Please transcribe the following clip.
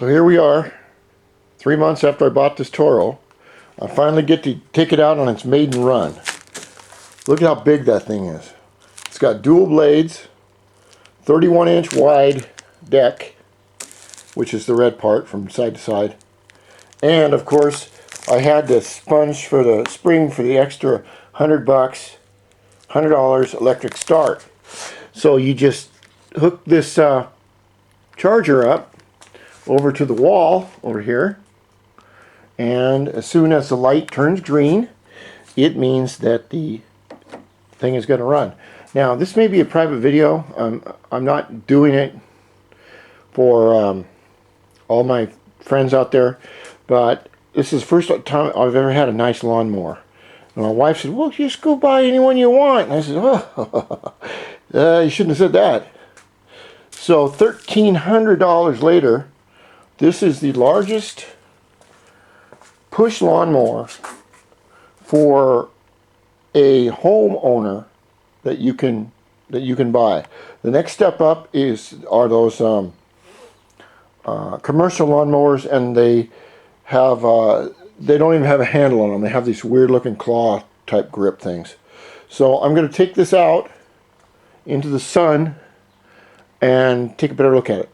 So here we are, 3 months after I bought this Toro. I finally get to take it out on its maiden run. Look at how big that thing is. It's got dual blades, 31-inch wide deck, which is the red part from side to side. And of course, I had the sponge for the spring for the extra $100, $100 electric start. So you just hook this charger up over to the wall over here, and as soon as the light turns green, it means that the thing is going to run. Now, this may be a private video. I'm not doing it for all my friends out there, but this is the first time I've ever had a nice lawnmower. And my wife said, well, just go buy anyone you want. And I said, oh, you shouldn't have said that. So $1,300 later, this is the largest push lawnmower for a homeowner that you can buy. The next step up are those commercial lawnmowers, and they don't even have a handle on them. They have these weird looking claw type grip things. So I'm going to take this out into the sun and take a better look at it.